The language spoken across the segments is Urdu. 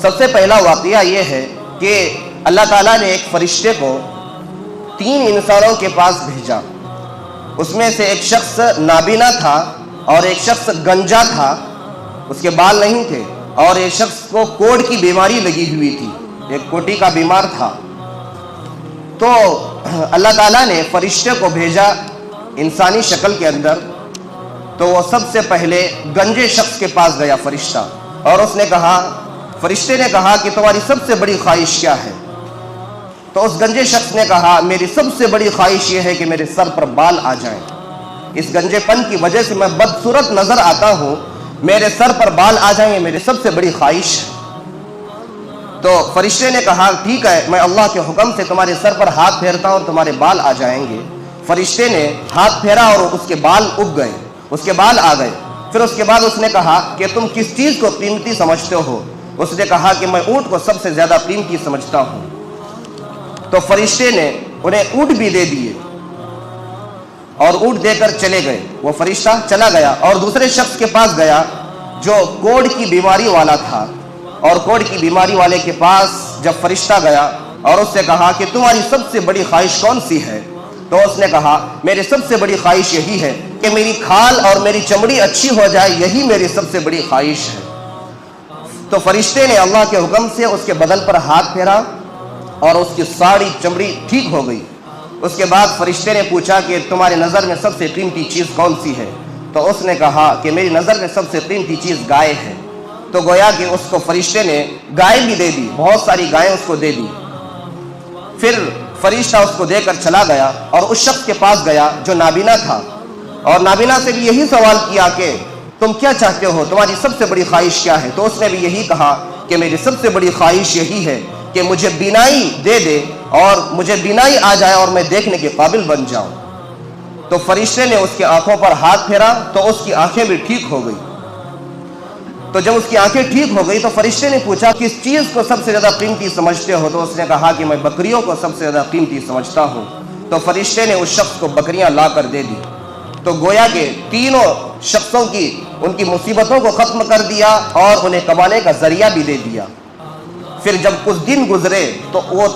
سب سے پہلا واقعہ یہ ہے کہ اللہ تعالیٰ نے ایک فرشتے کو 3 انسانوں کے پاس بھیجا. اس میں سے ایک شخص نابینا تھا اور ایک شخص گنجا تھا، اس کے بال نہیں تھے، اور ایک شخص کو کوڑ کی بیماری لگی ہوئی تھی، ایک کوٹی کا بیمار تھا. تو اللہ تعالیٰ نے فرشتے کو بھیجا انسانی شکل کے اندر. تو وہ سب سے پہلے گنجے شخص کے پاس گیا فرشتہ، اور اس نے کہا، فرشتے نے کہا کہ تمہاری سب سے بڑی خواہش کیا ہے؟ تو اس گنجے شخص نے کہا، میری سب سے بڑی خواہش یہ ہے کہ میرے سر پر بال آ جائیں. اس گنجے پن کی وجہ سے میں بدصورت نظر آتا ہوں، میرے سر پر بال آ جائیں، میری سب سے بڑی خواہش ہے. تو فرشتے نے کہا، ٹھیک ہے، میں اللہ کے حکم سے تمہارے سر پر ہاتھ پھیرتا ہوں اور تمہارے بال آ جائیں گے. فرشتے نے ہاتھ پھیرا اور اس کے بال اگ گئے، اس کے بال آ گئے. پھر اس کے بعد اس نے کہا کہ تم کس چیز کو قیمتی سمجھتے ہو؟ اس نے کہا کہ میں اونٹ کو سب سے زیادہ قیمتی سمجھتا ہوں. تو فرشتے نے انہیں اونٹ بھی دے دیے اور اونٹ دے کر چلے گئے. وہ فرشتہ چلا گیا اور دوسرے شخص کے پاس گیا جو کوڑ کی بیماری والا تھا. اور کوڑ کی بیماری والے کے پاس جب فرشتہ گیا اور اس سے کہا کہ تمہاری سب سے بڑی خواہش کون سی ہے؟ تو اس نے کہا، میری سب سے بڑی خواہش یہی ہے کہ میری کھال اور میری چمڑی اچھی ہو جائے، یہی میری سب سے بڑی خواہش ہے. تو فرشتے نے اللہ کے حکم سے اس کے بدن پر ہاتھ پھیرا اور اس کی ساری چمڑی ٹھیک ہو گئی. اس کے بعد فرشتے نے پوچھا کہ تمہاری نظر میں سب سے قیمتی چیز کون سی ہے؟ تو اس نے کہا کہ میری نظر میں سب سے قیمتی چیز گائے ہے. تو گویا کہ اس کو فرشتے نے گائے بھی دے دی، بہت ساری گائیں اس کو دے دی. پھر فرشتہ اس کو دے کر چلا گیا اور اس شخص کے پاس گیا جو نابینا تھا، اور نابینا سے بھی یہی سوال کیا کہ تم کیا چاہتے ہو، تمہاری سب سے بڑی خواہش کیا ہے؟ تو اس نے بھی یہی کہا کہ میری سب سے بڑی خواہش یہی ہے کہ مجھے بینائی دے دے اور مجھے بینائی آ جائے اور میں دیکھنے کے قابل بن جاؤں. تو فرشتے نے اس کی آنکھوں پر ہاتھ پھیرا تو اس کی آنکھیں بھی ٹھیک ہو گئی. تو جب اس کی آنکھیں ٹھیک ہو گئی تو فرشتے نے پوچھا کس چیز کو سب سے زیادہ قیمتی سمجھتے ہو؟ تو اس نے کہا کہ میں بکریوں کو سب سے زیادہ قیمتی سمجھتا ہوں. تو فرشتے نے اس شخص کو بکریاں لا کر دے دی. تو گویا کہ تینوں شخصوں کی ان کی مصیبتوں کو ختم کر دیا اور انہیں کمانے کا ذریعہ بھی دے دیا. پھر جب کچھ دن گزرے تو وہ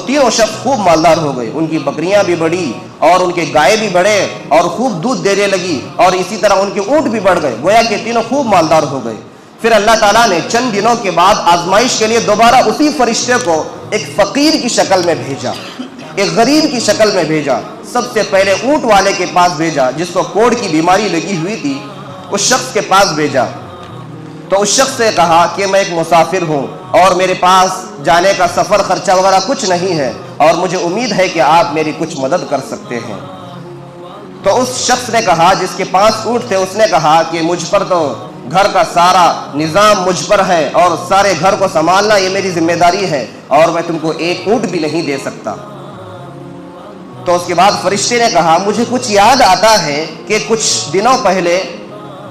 تینوں شخص خوب مالدار ہو گئے. ان کی بکریاں بھی بڑھی اور ان کے گائے بھی بڑھے اور خوب دودھ دینے لگی، اور اسی طرح ان کے اونٹ بھی بڑھ گئے. گویا کہ تینوں خوب مالدار ہو گئے. پھر اللہ تعالیٰ نے چند دنوں کے بعد آزمائش کے لیے دوبارہ اسی فرشتے کو ایک فقیر کی شکل میں بھیجا، ایک غریب کی شکل میں بھیجا. سب سے پہلے اونٹ والے کے پاس بھیجا جس کو کوڑ کی بیماری لگی ہوئی تھی، اس شخص کے پاس بھیجا. تو اس شخص سے کہا کہ میں ایک مسافر ہوں اور میرے پاس جانے کا سفر خرچہ وغیرہ کچھ نہیں ہے، اور مجھے امید ہے کہ آپ میری کچھ مدد کر سکتے ہیں. تو اس شخص نے کہا جس کے پاس اونٹ تھے، اس نے کہا کہ مجھ پر تو گھر کا سارا نظام مجھ پر ہے اور سارے گھر کو سنبھالنا یہ میری ذمہ داری ہے، اور میں تم کو ایک اونٹ بھی نہیں دے سکتا. تو اس کے بعد فرشتے نے کہا، مجھے کچھ یاد آتا ہے کہ کچھ دنوں پہلے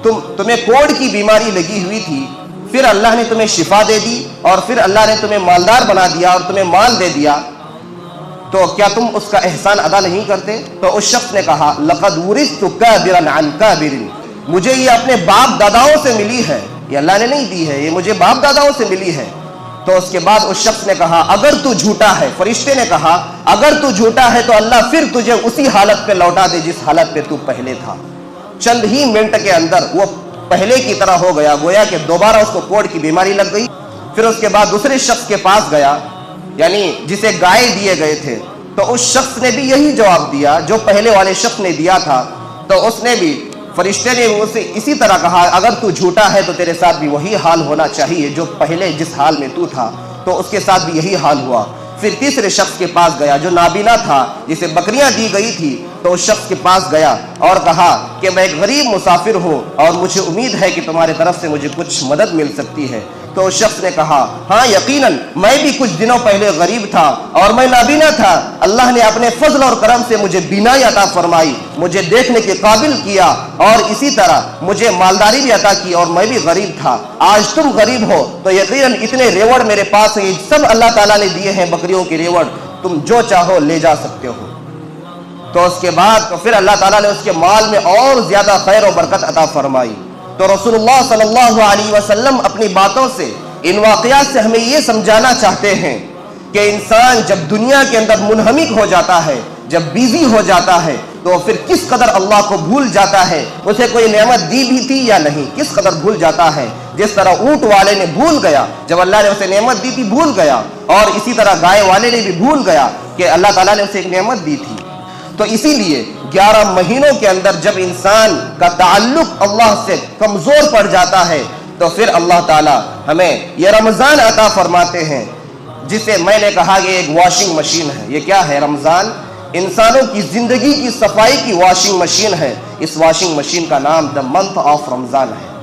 تمہیں کوڑ کی بیماری لگی ہوئی تھی، پھر اللہ نے تمہیں شفا دے دی اور پھر اللہ نے تمہیں مالدار بنا دیا اور تمہیں مال دے دیا، تو کیا تم اس کا احسان ادا نہیں کرتے؟ تو اس شخص نے کہا، لقد ورثت کابرا عن کابر، مجھے یہ اپنے باپ داداؤں سے ملی ہے، یہ اللہ نے نہیں دی ہے، یہ مجھے باپ داداؤں سے ملی ہے. تو اس کے بعد اس شخص نے کہا، اگر تو جھوٹا ہے، فرشتے نے کہا اگر تو جھوٹا ہے تو اللہ پھر تجھے اسی حالت پہ لوٹا دے جس حالت پہ تو پہلے تھا. چند ہی منٹ کے اندر وہ پہلے کی طرح ہو گیا. گویا کہ دوبارہ اس کو کوڑ کی بیماری لگ گئی. پھر اس کے بعد دوسرے شخص کے پاس گیا، یعنی جسے گائے دیے گئے تھے، تو اس شخص نے بھی یہی جواب دیا جو پہلے والے شخص نے دیا تھا. تو اس نے بھی، فرشتے نے اسے اسی طرح کہا، اگر تو جھوٹا ہے تو تیرے ساتھ بھی وہی حال ہونا چاہیے جو پہلے جس حال میں تو تھا. تو اس کے ساتھ بھی یہی حال ہوا. پھر تیسرے شخص کے پاس گیا جو نابینا تھا، جسے بکریاں دی گئی تھی. تو اس شخص کے پاس گیا اور کہا کہ میں ایک غریب مسافر ہوں اور مجھے امید ہے کہ تمہارے طرف سے مجھے کچھ مدد مل سکتی ہے. تو اس شخص نے کہا، ہاں یقیناً میں بھی کچھ دنوں پہلے غریب تھا اور میں نابینا تھا. اللہ نے اپنے فضل اور کرم سے مجھے بینائی عطا فرمائی، مجھے دیکھنے کے قابل کیا، اور اسی طرح مجھے مالداری بھی عطا کی، اور میں بھی غریب تھا. آج تم غریب ہو تو یقیناً اتنے ریوڑ میرے پاس ہیں، سب اللہ تعالیٰ نے دیے ہیں بکریوں کے ریوڑ، تم جو چاہو لے جا سکتے ہو. تو اس کے بعد پھر اللہ تعالیٰ نے اس کے مال میں اور زیادہ خیر و برکت عطا فرمائی. تو رسول اللہ صلی اللہ علیہ وسلم اپنی باتوں سے ان واقعات سے ہمیں یہ سمجھانا چاہتے ہیں کہ انسان جب دنیا کے اندر منہمک ہو جاتا ہے، جب بیزی ہو جاتا ہے، تو پھر کس قدر اللہ کو بھول جاتا ہے۔ اسے کوئی نعمت دی بھی تھی یا نہیں، کس قدر بھول جاتا ہے۔ جس طرح اونٹ والے نے بھول گیا، جب اللہ نے اسے نعمت دی تھی بھول گیا، اور اسی طرح گائے والے نے بھی بھول گیا کہ اللہ تعالیٰ نے اسے ایک نعمت دی تھی۔ تو اسی لیے 11 مہینوں کے اندر جب انسان کا تعلق اللہ سے کمزور پڑ جاتا ہے تو پھر اللہ تعالیٰ ہمیں یہ رمضان عطا فرماتے ہیں، جسے میں نے کہا کہ ایک واشنگ مشین ہے۔ یہ کیا ہے؟ رمضان انسانوں کی زندگی کی صفائی کی واشنگ مشین ہے۔ اس واشنگ مشین کا نام دا منتھ آف رمضان ہے۔